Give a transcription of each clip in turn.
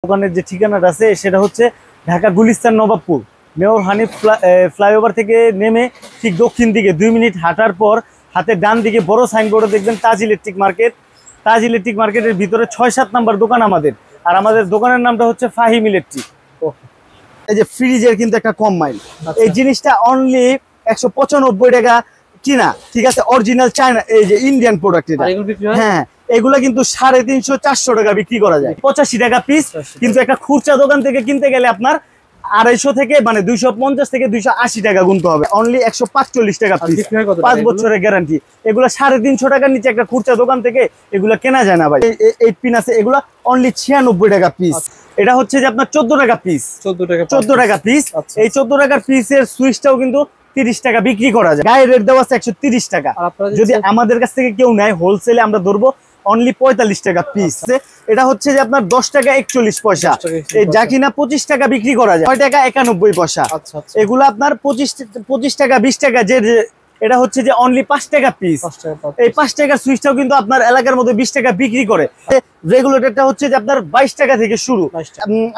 দোকানের যে ঠিকানাটা আছে সেটা হচ্ছে ঢাকা গুলিস্তান নবাবপুর মেয়র হানিফ ফ্লাইওভার থেকে নেমে ঠিক দক্ষিণ দিকে 2 মিনিট হাঁটার পর হাতে ডান দিকে বড় সাইনবোর্ডে দেখবেন তাজ ইলেকট্রিক মার্কেট। তাজ ইলেকট্রিক মার্কেটের ভিতরে 6-7 নাম্বার দোকান আমাদের, আর আমাদের দোকানের নামটা হচ্ছে ফাহিম ইলেকট্রিক। এই যে ফ্রিজের কিন্তু একটা কম মাইল, এই জিনিসটা অনলি 195 টাকা কিনা, ঠিক আছে, অরিজিনাল চায়না, এই যে ইন্ডিয়ান প্রোডাক্ট এটা। হ্যাঁ, এগুলা কিন্তু 350-400 টাকা বিক্রি করা যায়, 85 টাকা পিস। কিন্তু একটা খুচরা দোকান থেকে কিনতে গেলে আপনার 250 থেকে 250 থেকে 280 টাকা গুনতে হবে। অনলি 145 টাকা পিস, 5 বছরের গ্যারান্টি। এগুলা 350 টাকার নিচে একটা খুচরা দোকান থেকে এগুলা কেনা যায় না ভাই। 8 পিন আছে, এগুলা অনলি 96 টাকা পিস। এটা হচ্ছে যে আপনার 14 টাকা পিস, 14 টাকা পিস। এই 14 টাকার পিসের সুইচটাও কিন্তু 30 টাকা বিক্রি করা যায়। গায়ের রেট দেওয়া আছে 130 টাকা। যদি আমাদের কাছ থেকে কেউ নেয় হোলসেলে আমরা ধরবো অনলি 45 টাকা পিস। এটা হচ্ছে যে আপনার 10 টাকা 41 পয়সা, এই যা কিনা 25 টাকা বিক্রি করা যায়, 6 টাকা 91 পয়সা। এগুলো আপনার 25 টাকা 20 টাকা, যে এটা হচ্ছে যে অনলি 5 টাকা পিস। এই 5 টাকার সুইচটাও কিন্তু আপনার এলাকার মধ্যে 20 টাকা বিক্রি করে। রেগুলেটরটা হচ্ছে যে আপনার 22 টাকা থেকে শুরু,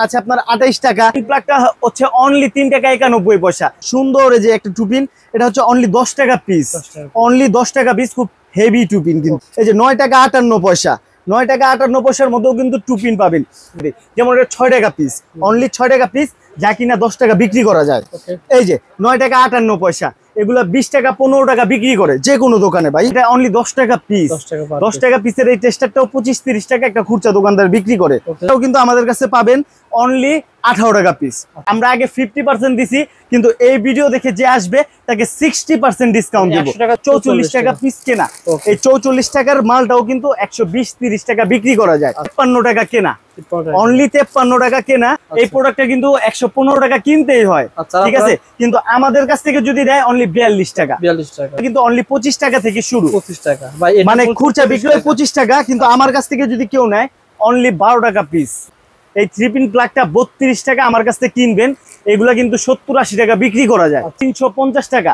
আচ্ছা আপনার 28 টাকা। প্লাগটা হচ্ছে অনলি 3 টাকা 91 পয়সা। সুন্দর এই যে একটা টুপিন, এটা হচ্ছে অনলি 10 টাকা পিস, অনলি 10 টাকা পিস। খুব হেভি টুপিন কিন্তু। এই যে 9 টাকা 58 পয়সা, 9 টাকা 58 পয়সার মধ্যেও কিন্তু টুপিন পাবেন। যেমন এটা 6 টাকা পিস, অনলি 6 টাকা পিস, যা কিনা 10 টাকা বিক্রি করা যায়। এই যে 9 টাকা 58 পয়সা, এগুলা 20 টাকা 15 টাকা বিক্রি করে যে কোনো দোকানে ভাই। এটা অনলি 10 টাকা পিস, 10 টাকা পিসের এই টেস্টারটাও 25-30 টাকা একটা খুচরা দোকানদার বিক্রি করে। এটাও কিন্তু আমাদের কাছে পাবেন অনলি 18 টাকা পিস। আমরা আগে 50% দিছি, কিন্তু এই ভিডিও দেখে যে আসবে তাকে 60% ডিসকাউন্ট দেব। 44 টাকা পিস কেনা, এই 44 টাকার মালটাও কিন্তু 120-30 টাকা বিক্রি করা যায়। 53 টাকা কেনা, অনলি 53 টাকা কেনা। এই প্রোডাক্টটা কিন্তু 115 টাকা কিনতেই হয়, ঠিক আছে, কিন্তু আমাদের কাছ থেকে যদি দেয় অনলি 42 টাকা, কিন্তু অনলি 25 টাকা থেকে শুরু। 25 টাকা মানে খুচরা বিক্রি হয় 25 টাকা, কিন্তু আমার কাছ থেকে যদি কেউ নেয় অনলি 12 টাকা পিস। এই 3 পিন প্লাগটা 32 টাকা আমার কাছ থেকে কিনবেন, এগুলা কিন্তু 70-80 টাকা বিক্রি করা যায়, 350 টাকা।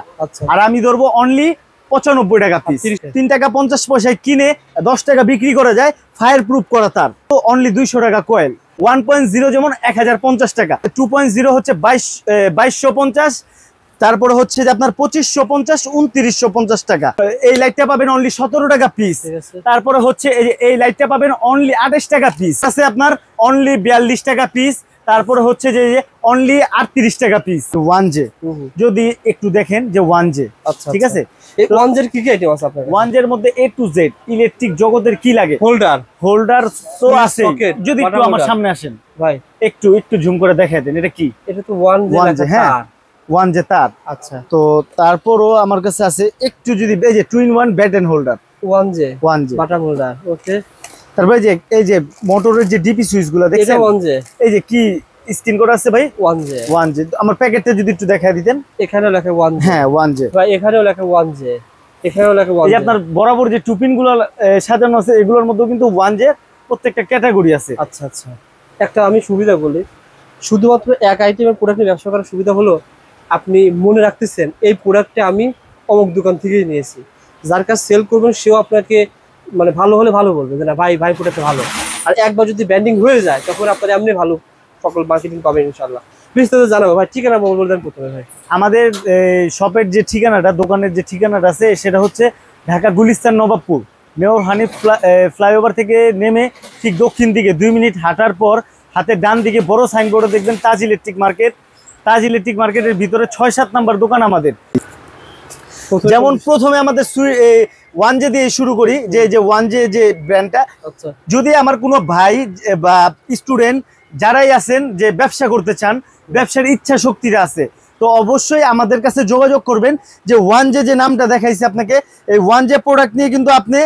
আর আমি ধরবো অনলি 95 টাকা পিস। 3 টাকা 50 পয়সায় কিনে 10 টাকা বিক্রি করা যায়, ফায়ার প্রুফ করা তার। তো অনলি 200 টাকা কয়েল। 1.0 যেমন 1050 টাকা, 2.0 হচ্ছে 2250, তারপরে হচ্ছে যে আপনার 2550, 2950 টাকা। এই লাইটটা পাবেন অনলি 17 টাকা পিস। তারপরে হচ্ছে এই লাইটটা পাবেন অনলি 28 টাকা পিস আছে, আপনার অনলি 42 টাকা পিস। তারপরে হচ্ছে যে অনলি 38 টাকা পিস। 1J যদি একটু দেখেন যে 1J, ঠিক আছে, এই 1J এর কি কি আইটেম আছে আপনাদের? 1J এর মধ্যে A to Z ইলেকট্রিক জগতের কি লাগে, হোল্ডার তো আছে। যদি একটু আমার সামনে আসেন ভাই, একটু জুম করে দেখাই দেন, এটা কি? এটা তো 1J। হ্যাঁ, 1J তার। আচ্ছা, তো তারপরও আমার কাছে আছে একটু, যদি এই যে 2-in-1 button holder 1J button holder. Okay, তারপরে এই যে মোটরের যে ডিপি সুইচ গুলো দেখছেন, এটা 1J। এই যে কি স্ক্রিন করা আছে ভাই, 1J। আমার প্যাকেটটা যদি একটু দেখায় দিতেন। এখানেও লেখা 1J। হ্যাঁ, 1J ভাই, এখানেও লেখা 1J, এখানেও লেখা 1J। এই যে আপনার বরাবর যে টুপিন গুলো সাজানো আছে, এগুলোর মধ্যে কিন্তু 1J প্রত্যেকটা ক্যাটাগরি আছে। আচ্ছা আচ্ছা, একটা আমি সুবিধা বলি, শুধুমাত্র এক আইটেমের প্রোডাক্ট নিয়ে ব্যবসা করার সুবিধা হলো আপনি মনে রাখতেছেন এই প্রোডাক্টটা আমি অমুক দোকান থেকেই নিয়েছি। যার কাছে সেল করবেন সেও আপনাকে মানে ভালো হলে ভালো বলবে যে না ভাই প্রোডাক্টটা ভালো। আর একবার যদি ব্র্যান্ডিং হয়ে যায় তখন আপনার এমনি ভালো সকল মার্কেটিং পাবেন ইনশাল্লাহ। বিস্তারিত জানাবো ভাই, ঠিকানা বলবেন প্রথমে ভাই। আমাদের শপের যে ঠিকানাটা, দোকানের যে ঠিকানাটা আছে সেটা হচ্ছে ঢাকা গুলিস্তান নবাবপুর মেয়র হানিফ ফ্লাইওভার থেকে নেমে ঠিক দক্ষিণ দিকে 2 মিনিট হাঁটার পর হাতে ডান দিকে বড় সাইনবোর্ডে দেখবেন তাজ ইলেকট্রিক মার্কেট। তাজ ইলেকট্রিক মার্কেটের ভিতরে 6-7 নাম্বার দোকান আমাদের। যেমন প্রথমে আমাদের 1J দিয়ে শুরু করি, যে 1J যে ব্র্যান্ডটা। যদি আমার কোনো ভাই বা স্টুডেন্ট যারাই আছেন যে ব্যবসা করতে চান, ব্যবসার ইচ্ছা শক্তিটা আছে, তো অবশ্যই আমাদের কাছে যোগাযোগ করবেন। যে 1J যে নামটা দেখাইছি আপনাকে, এই 1J প্রোডাক্ট নিয়ে কিন্তু আপনি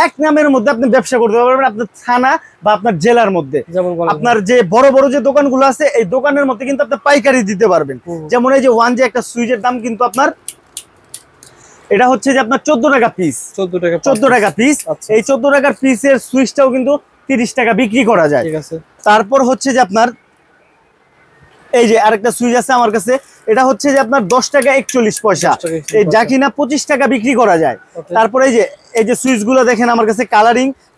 এক নামের মধ্যে আপনি ব্যবসা করতে পারবেন আপনার থানা বা আপনার জেলার মধ্যে। আপনার যে বড় বড় যে দোকানগুলো আছে এই দোকানের মধ্যে কিন্তু আপনি পাইকারি দিতে পারবেন। যেমন এই যে 1J একটা সুইচের দাম কিন্তু আপনার, এটা হচ্ছে যে আপনার 14 টাকা পিস, 14 টাকা পিস। এই 14 টাকার পিসের সুইচটাও কিন্তু 30 টাকা বিক্রি করা যায়। তারপর হচ্ছে যে আপনার এই যে আরেকটা সুইচ আছে আমার কাছে, এটা হচ্ছে যে আপনার 10 টাকা 41 পয়সা, এই যা কিনা 25 টাকা বিক্রি করা যায়। তারপরে এই যে সুইচ গুলো দেখেন আমার কাছে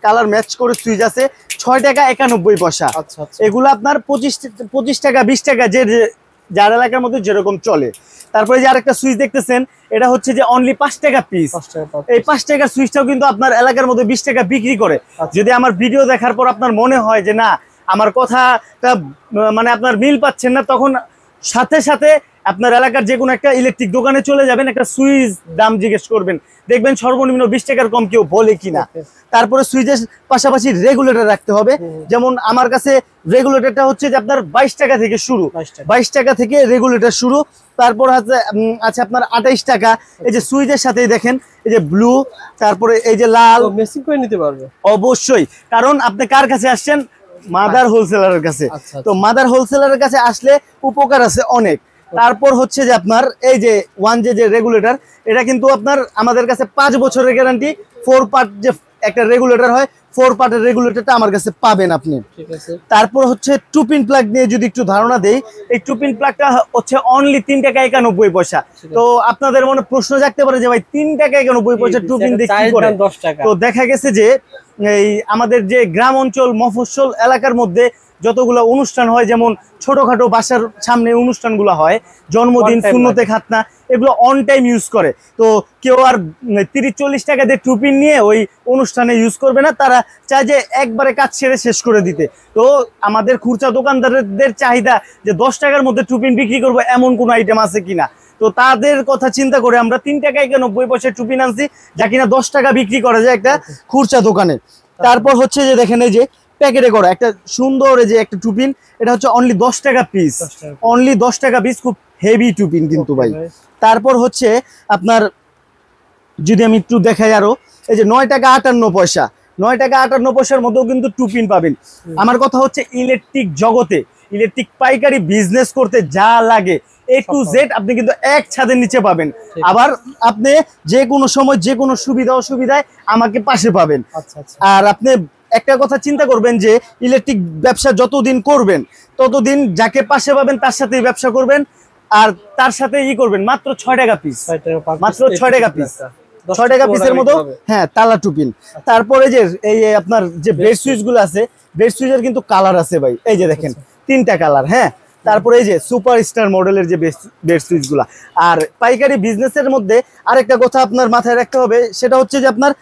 কালার ম্যাচ করে সুইচ আছে, 6 টাকা 91 পয়সা। আচ্ছা আচ্ছা, এগুলো আপনার 25 টাকা 20 টাকা, যার এলাকার মধ্যে যেরকম চলে। তারপরে যে আরেকটা সুইচ দেখতেছেন, এটা হচ্ছে যে অনলি 5 টাকা পিস। এই 5 টাকার সুইচটাও কিন্তু আপনার এলাকার মধ্যে 20 টাকা বিক্রি করে। যদি আমার ভিডিও দেখার পর আপনার মনে হয় যে না আমার কথাটা মানে আপনার মিল পাচ্ছেন না, তখন সাথে সাথে আপনার এলাকার যে কোনো একটা ইলেকট্রিক দোকানে চলে যাবেন, একটা সুইচ দাম জিজ্ঞেস করবেন, দেখবেন সর্বনিম্ন 20 টাকার কম কেউ বলে কিনা। তারপরে সুইচের পাশাপাশি রেগুলেটর রাখতে হবে। যেমন আমার কাছে রেগুলেটরটা হচ্ছে যে আপনার 22 টাকা থেকে শুরু, 22 টাকা থেকে রেগুলেটর শুরু। তারপর আছে আপনার 28 টাকা। এই যে সুইচের সাথেই দেখেন এই যে ব্লু, তারপরে এই যে লাল, মেশিন করে নিতে পারবে অবশ্যই। কারণ আপনি কার কাছে আসছেন? মাদার হোলসেলারের কাছে। আচ্ছা, তো মাদার হোলসেলারের কাছে আসলে উপকার আছে অনেক। তারপর হচ্ছে যে আপনার এই যে 1J যে রেগুলেটর, এটা কিন্তু আপনার আমাদের কাছে 5 বছরের গ্যারান্টি। 4 পার্ট যে একটা রেগুলেটর হয়, 4 পার্টের রেগুলেটরটা আমার কাছে পাবেন আপনি। ঠিক আছে। তারপর হচ্ছে টুপিন প্লাগ নিয়ে যদি একটু ধারণা দেই, এই টুপিন প্লাগটা হচ্ছে অনলি 3 টাকা 91 পয়সা। তো আপনাদের মনে প্রশ্ন জাগতে পারে যে ভাই 3 টাকা 91 পয়সা টুপিন দিয়ে কি করে? 10 টাকা। তো দেখা গেছে যে এই আমাদের যে গ্রাম অঞ্চল মফস্বল এলাকার মধ্যে যতগুলো অনুষ্ঠান হয়, যেমন ছোটখাটো বাসার সামনে অনুষ্ঠানগুলো হয়, জন্মদিন, শূন্যতে খাতনা, এগুলো অন টাইম ইউজ করে। তো কেউ আর 30-40 টাকা দিয়ে টুপিন নিয়ে ওই অনুষ্ঠানে ইউজ করবে না, তারা চায় যে একবারে কাজ ছেড়ে শেষ করে দিতে। তো আমাদের খুচরা দোকানদারদের চাহিদা যে 10 টাকার মধ্যে টুপিন বিক্রি করবো, এমন কোনো আইটেম আছে কিনা। তো তাদের কথা চিন্তা করে আমরা 3 টাকা 91 পয়সায় টুপিন আনছি, যা কিনা 10 টাকা বিক্রি করা যায় একটা খুচরা দোকানে। তারপর হচ্ছে যে দেখেন এই যে প্যাকেটে করা একটা সুন্দর এই যে একটা টুপিন, এটা হচ্ছে অনলি 10 টাকা পিস, অনলি 10 টাকা পিস, খুব হেভি টুপিন কিন্তু ভাই। তারপর হচ্ছে আপনার যদি আমি একটু দেখাই আরো, এই যে 9 টাকা 58 পয়সা, 9 টাকা 58 পয়সার মধ্যেও কিন্তু টুপিন পাবেন। আমার কথা হচ্ছে ইলেকট্রিক জগতে, ইলেকট্রিক পাইকারি বিজনেস করতে যা লাগে A to Z আপনি কিন্তু এক ছাদের নিচে পাবেন। আবার আপনি যে কোনো সময় যে কোনো সুবিধা অসুবিধায় আমাকে পাশে পাবেন। আর আপনি একটা কথা চিন্তা করবেন যে ইলেকট্রিক ব্যবসা যতদিন করবেন ততদিন যাকে পাশে পাবেন তার সাথেই ব্যবসা করবেন, আর তার সাথে করবেন মাত্র 6 টাকা পিস, মাত্র 6 টাকা পিস, 6 টাকা পিসের মতো হ্যাঁ তালা টুপিন। তারপরে যে এই আপনার যে বেড সুইচ গুলো আছে, বেড সুইচের কিন্তু কালার আছে ভাই, এই যে দেখেন 3টা কালার। হ্যাঁ, তারপরে এই যে সুপার স্টার মডেলের যে বেড সুইচ গুলা। আর পাইকারি বিজনেসের মধ্যে আরেকটা কথা আপনার মাথায় রাখতে হবে, সেটা হচ্ছে যে আপনার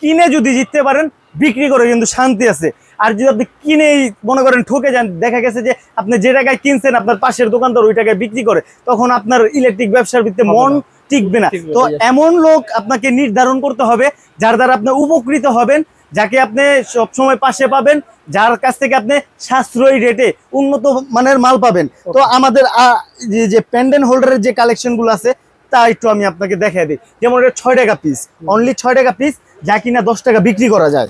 কিনে যদি জিততে পারেন, বিক্রি করে কিন্তু শান্তি আছে। আর যদি আপনি কিনেই মনে করেন ঠকে যান, দেখা গেছে যে আপনি যে টাকায় কিনছেন আপনার পাশের দোকানদার ওই টাকায় বিক্রি করে, তখন আপনার ইলেকট্রিক ব্যবসার ভিত্তিতে মন টিকবে না। তো এমন লোক আপনাকে নির্ধারণ করতে হবে যার দ্বারা আপনি উপকৃত হবেন, যাকে আপনি সবসময় পাশে পাবেন, যার কাছ থেকে আপনি সাশ্রয়ী রেটে উন্নত মানের মাল পাবেন। তো আমাদের যে পেন্ডেন্ট হোল্ডারের যে কালেকশন গুলো আছে তা একটু আমি আপনাকে দেখাই দিই। যেমন এটা 6 টাকা পিস, অনলি 6 টাকা পিস, যা কিনা 10 টাকা বিক্রি করা যায়।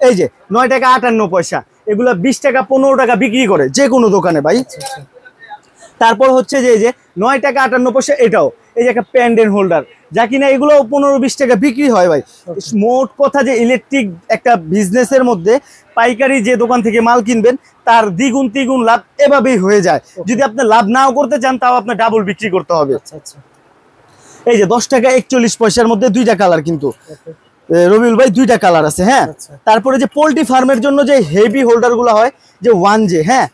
এই যে 9 টাকা 58 পয়সা, এগুলা 20 টাকা 15 টাকা বিক্রি করে যে কোনো দোকানে ভাই। তারপর হচ্ছে যে এই যে 9 টাকা 58 পয়সা, এটাও এই যে একটা পেন্ডেন্ট হোল্ডার, যা কিনা এগুলো 15-20 টাকা বিক্রি হয় ভাই। মোট কথা যে ইলেকট্রিক একটা বিজনেসের মধ্যে পাইকারি যে দোকান থেকে মাল কিনবেন তার দ্বিগুণ তিগুণ লাভ এভাবেই হয়ে যায়। যদি আপনি লাভ নাও করতে চান তাও আপনার ডাবল বিক্রি করতে হবে। এই যে 10 টাকা 41 পয়সার মধ্যে 2টা কালার কিন্তু রবিউল ভাই, 2টা কালার আছে। হ্যাঁ, তারপরে যে পোল্ট্রি ফার্মের জন্য যে হেভি হোল্ডার গুলো হয় যে 1J, হ্যাঁ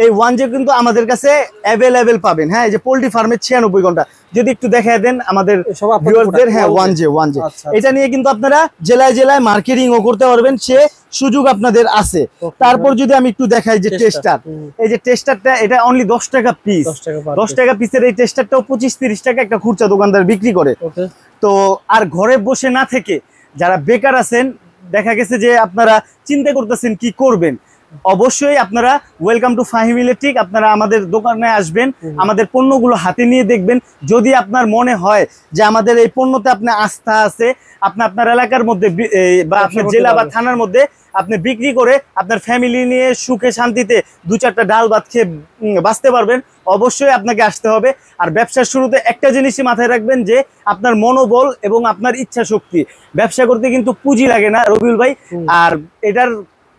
এই 1J কিন্তু আমাদের কাছে অ্যাভেলেবেল পাবেন। হ্যাঁ, এই যে পোল্ট্রি ফার্মের 96 ঘন্টা যদি একটু দেখায় দেন আমাদের ভিউয়ারদের। হ্যাঁ, 1J এটা নিয়ে কিন্তু আপনারা জেলায় জেলায় মার্কেটিংও করতে পারবেন, সে সুযোগ আপনাদের আছে। তারপর যদি আমি একটু দেখাই যে টেস্টার, এই যে টেস্টারটা এটা অনলি 10 টাকা পিস, 10 টাকা পিসের এই টেস্টারটাও 25-30 টাকা একটা খুচরা দোকানদার বিক্রি করে। তো আর ঘরে বসে না থেকে যারা বেকার আছেন, দেখা গেছে যে আপনারা চিন্তা করতেছেন কি করবেন, অবশ্যই আপনারা ওয়েলকাম টু ফাহিম ইলেকট্রিক, আপনারা আমাদের দোকানে আসবেন, আমাদের পণ্যগুলো হাতে নিয়ে দেখবেন। যদি আপনার মনে হয় যে আমাদের এই পণ্যতে আপনার আস্থা আছে, আপনি আপনার এলাকার মধ্যে বা আপনার জেলা বা থানার মধ্যে আপনি বিক্রি করে আপনার ফ্যামিলি নিয়ে সুখে শান্তিতে 2-4টা ডাল ভাত খেয়ে বাঁচতে পারবেন, অবশ্যই আপনাকে আসতে হবে। আর ব্যবসার শুরুতে একটা জিনিসই মাথায় রাখবেন যে আপনার মনোবল এবং আপনার ইচ্ছা শক্তি। ব্যবসা করতে কিন্তু পুঁজি লাগে না রবিউল ভাই, আর এটার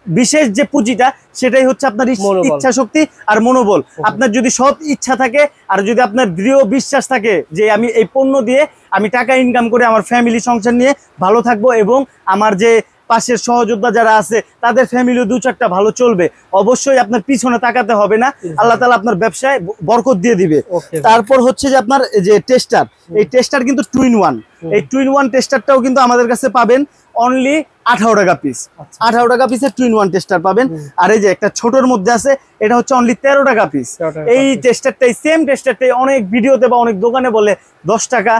বিশেষ যে পুঁজিটা সেটাই হচ্ছে আপনার ইচ্ছা শক্তি আর মনোবল। আপনার যদি সৎ ইচ্ছা থাকে আর যদি আপনার দৃঢ় বিশ্বাস থাকে যে আমি এই পণ্য দিয়ে আমি টাকা ইনকাম করে আমার ফ্যামিলি সংসার নিয়ে ভালো থাকবো এবং আমার যে পাশের সহযোদ্ধা যারা আছে তাদের ফ্যামিলিও 2-4টা ভালো চলবে। অবশ্যই আপনার পিছনে তাকাতে হবে না, আল্লাহ তাআলা আপনার ব্যবসায় বরকত দিয়ে দিবে। তারপর হচ্ছে যে আপনার যে টেস্টার, এই টেস্টার কিন্তু 2-in-1, এই 2-in-1 টেস্টারটাও কিন্তু আমাদের কাছে পাবেন অনলি 18 টাকা পিস। 18 টাকা পিসের 2-in-1 টেস্টার পাবেন। আর এই যে একটা ছোটর মধ্যে আছে, এটা হচ্ছে অনলি 13 টাকা পিস। এই টেস্টারটাই, সেম টেস্টারটাই অনেক ভিডিওতে বা অনেক দোকানে বলে 10 টাকা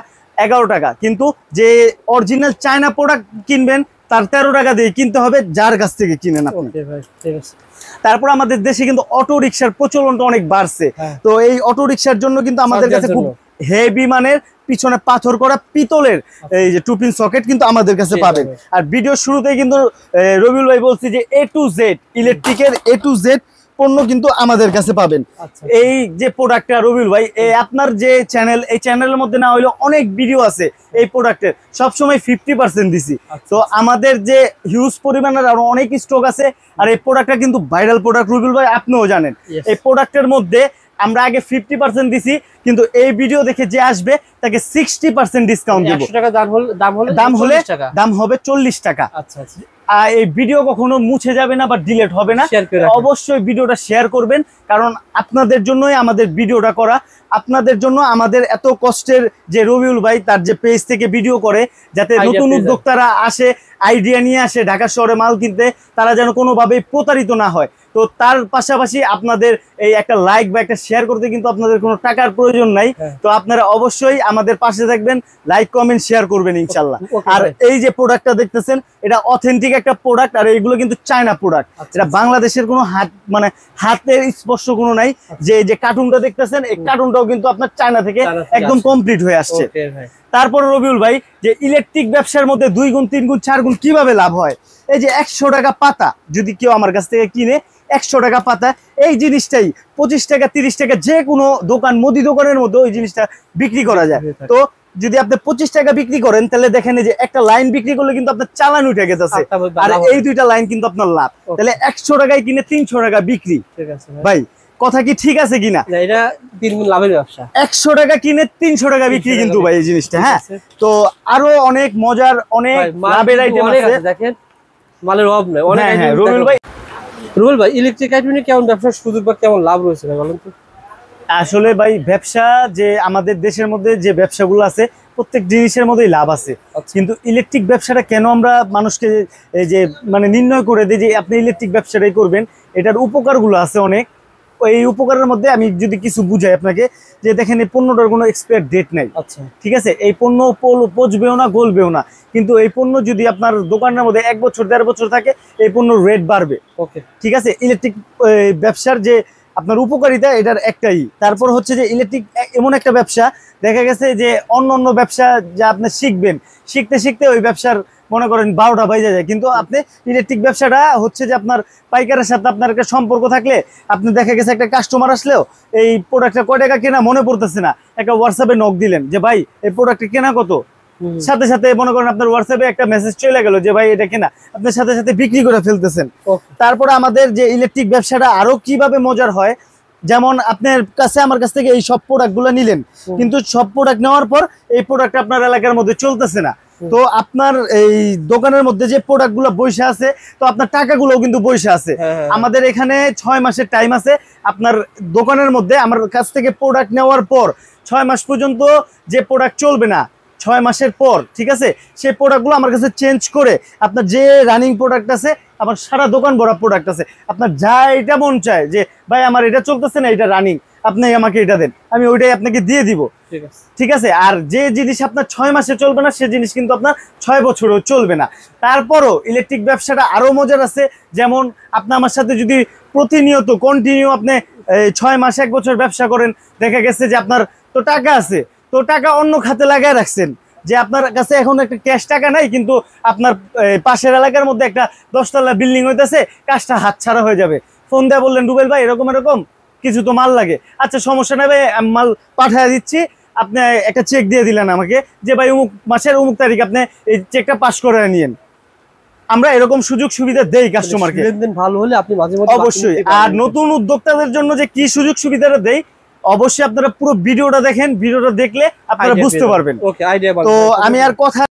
11 টাকা, কিন্তু যে অরিজিনাল চায়না প্রোডাক্ট কিনবেন তার 13 টাকা দিয়ে কিনতে হবে, যার কাছ থেকে কিনেন আপনি। তারপর আমাদের দেশে কিন্তু অটো রিকশার প্রচলনটা অনেক বাড়ছে। তো এই অটো রিকশার জন্য কিন্তু আমাদের কাছে খুব হেভি মানের পিছনে পাথর করা পিতলের এই যে 2-pin সকেট কিন্তু আমাদের কাছে পাবেন। আর ভিডিও শুরুতেই কিন্তু রবিউল ভাই বলছি যে A to Z ইলেকট্রিকের A to Z পণ্য কিন্তু আমাদের কাছে পাবেন। এই যে প্রোডাক্টটা রবিউল ভাই, আপনার যে চ্যানেল, এই চ্যানেলের মধ্যে না হইলেও অনেক ভিডিও আছে এই প্রোডাক্টের, সবসময় 50% দিছি। তো আমাদের যে হিউজ পরিমাণের আরো অনেক স্টক আছে। আর এই প্রোডাক্টটা কিন্তু ভাইরাল প্রোডাক্ট রবিউল ভাই, আপনিও জানেন। এই প্রোডাক্টের মধ্যে আমরা আগে 50% দিছি, কিন্তু এই ভিডিও দেখে যে আসবে তাকে 60% ডিসকাউন্ট দেব। 100 টাকা দাম হবে 40 টাকা। এই ভিডিও কখনো মুছে যাবে না বা ডিলিট হবে না। অবশ্যই ভিডিওটা শেয়ার করবেন, কারণ আপনাদের জন্যই আমাদের ভিডিওটা করা। আপনাদের জন্য আমাদের এত কষ্টের যে রবিউল ভাই তার যে পেজ থেকে ভিডিও করে, যাতে নতুন উদ্যোক্তারা আসে, আইডিয়া নিয়ে আসে ঢাকা শহরে মাল কিনতে, তারা যেন কোনোভাবেই প্রতারিত না হয়। তো তার পাশাপাশি আপনাদের এই একটা লাইক বা একটা শেয়ার করতে কিন্তু আপনাদের কোনো টাকার প্রয়োজন নাই। তো আপনারা অবশ্যই আমাদের পাশে থাকবেন, লাইক কমেন্ট শেয়ার করবেন ইনশাল্লাহ। আর এই যে প্রোডাক্টটা দেখতেছেন, এটা অথেন্টিক একটা প্রোডাক্ট। আর এইগুলো কিন্তু চায়না প্রোডাক্ট, এটা বাংলাদেশের কোনো হাতের স্পর্শ কোনো নাই। যে কার্টুনটা দেখতেছেন, এই কার্টুনটাও কিন্তু আপনার চায়না থেকে একদম কমপ্লিট হয়ে আসছে। তারপর রবিউল ভাই, যে ইলেকট্রিক ব্যবসার মধ্যে 2 গুণ 3 গুণ 4 গুণ কিভাবে লাভ হয়, এই যে 100 টাকা পাতা যদি কেউ আমার কাছ থেকে কিনে, 100 টাকা পাতা, এই জিনিসটাই 25 টাকা 30 টাকা যে কোনো দোকান, মুদি দোকানের মধ্যে ওই জিনিসটা বিক্রি করা যায়। তো যদি আপনি 25 টাকা বিক্রি করেন, তাহলে দেখেন যে একটা লাইন বিক্রি করলে কিন্তু আপনার চালান উঠে গেছে, আর এই 2টা লাইন কিন্তু আপনার লাভ। তাহলে 100 টাকায় কিনে 300 টাকা বিক্রি। ভাই কথা কি ঠিক আছে কিনা? এটা 3 গুণ লাভের ব্যবসা। 100 টাকা কিনে 300 টাকা বিক্রি কিন্তু ভাই এই জিনিসটা। হ্যাঁ, তো আরো অনেক মজার, অনেক লাভের আইটেম আছে। দেখেন মালের অভাব নাই অনেক। হ্যাঁ রবিউল ভাই, ইলেকট্রিক আইটেমে কেমন ব্যবসার সুযোগ বা কেমন লাভ রয়েছে ভাই বলেন তো? আসলে ভাই ব্যবসা, যে আমাদের দেশের মধ্যে যে ব্যবসাগুলো আছে প্রত্যেক জিনিসের মধ্যেই লাভ আছে। কিন্তু ইলেকট্রিক ব্যবসাটা কেন আমরা মানুষকে যে মানে নির্ণয় করে দিই যে আপনি ইলেকট্রিক ব্যবসাটাই করবেন, এটার উপকারগুলো আছে অনেক। এই উপকারের মধ্যে আমি যদি কিছু বুঝাই আপনাকে, যে দেখেন এই পণ্যটার কোনো এক্সপায়ার ডেট নাই। ঠিক আছে, এই পণ্য পচবেও না, গলবেও না। কিন্তু এই পণ্য যদি আপনার দোকানের মধ্যে 1 বছর 1.5 বছর থাকে, এই পণ্যর রেট বাড়বে। ঠিক আছে, ইলেকট্রিক ব্যবসার যে আপনার উপকারিতা এটার একটাই। তারপর হচ্ছে যে ইলেকট্রিক এমন একটা ব্যবসা, দেখা গেছে যে অন্য ব্যবসা যা আপনি শিখবেন, শিখতে শিখতে ওই ব্যবসার মনে করেন 12টা বাজে যায়, কিন্তু আপনি ইলেকট্রিক ব্যবসাটা হচ্ছে যে আপনার পাইকারের সাথে আপনার একটা সম্পর্ক থাকলে, আপনি দেখা গেছে একটা কাস্টমার আসলেও এই প্রোডাক্টটা কয় টাকা কেনা মনে পড়তেছে না, একটা হোয়াটসঅ্যাপে নক দিলেন যে ভাই এই প্রোডাক্টটা কেনা কত, সাথে সাথে মনে করেন আপনার হোয়াটসঅ্যাপে একটা মেসেজ চলে গেল যে ভাই এটা কেনা, আপনার সাথে সাথে বিক্রি করে ফেলতেছেন। তারপরে আমাদের যে ইলেকট্রিক ব্যবসাটা আরো কিভাবে মজার হয়, যেমন আপনার কাছে আমার কাছ থেকে এই সব প্রোডাক্টগুলো নিলেন, কিন্তু সব প্রোডাক্ট নেওয়ার পর এই প্রোডাক্ট আপনার এলাকার মধ্যে চলতেছে না, তো আপনার এই দোকানের মধ্যে যে প্রোডাক্টগুলো বসে আছে, তো আপনার টাকাগুলো কিন্তু বসে আছে। আমাদের এখানে 6 মাসের টাইম আছে আপনার দোকানের মধ্যে। আমার কাছ থেকে প্রোডাক্ট নেওয়ার পর 6 মাস পর্যন্ত যে প্রোডাক্ট চলবে না, 6 মাসের পর ঠিক আছে, সেই প্রোডাক্টগুলো আমার কাছে চেঞ্জ করে আপনার যে রানিং প্রোডাক্ট আছে, আমার সারা দোকান ভরা প্রোডাক্ট আছে, আপনার যা এটা মন চায় যে ভাই আমার এটা চলতেছে না, এটা রানিং, আপনি আমাকে এটা দেন, আমি ওইটাই আপনাকে দিয়ে দিব। ঠিক আছে, আর যে জিনিস আপনার 6 মাসে চলবে না, সে জিনিস কিন্তু আপনার 6 বছরও চলবে না। তারপরও ইলেকট্রিক ব্যবসাটা আরো মজার আছে, যেমন আপনি আমার সাথে যদি প্রতিনিয়ত কন্টিনিউ আপনি 6 মাস 1 বছর ব্যবসা করেন, দেখা গেছে যে আপনার তো টাকা আছে, তো টাকা অন্য খাতে লাগায় রাখছেন, যে আপনার কাছে এখন একটা ক্যাশ টাকা নাই, কিন্তু আপনার পাশের এলাকার মধ্যে একটা 10 তলা বিল্ডিং হইতেছে, কাজটা হাতছাড়া হয়ে যাবে। ফোন দিয়ে বললেন রুবেল ভাই এরকম কিছু তো মাল লাগে, আচ্ছা সমস্যা নেই ভাই, মাল পাঠিয়ে দিচ্ছি, আপনি একটা চেক দিয়ে দিলেন আমাকে যে ভাই অমুক মাসের অমুক তারিখ আপনি এই চেকটা পাস করে নিয়েন। আমরা এরকম সুযোগ সুবিধা দেই কাস্টমারকে, ভালো হলে আপনি মাঝে মধ্যে অবশ্যই। আর নতুন উদ্যোক্তাদের জন্য যে কি সুযোগ সুবিধাটা দেই, অবশ্যই আপনারা পুরো ভিডিওটা দেখেন, ভিডিওটা দেখলে আপনারা বুঝতে পারবেন। তো আমি আর কথা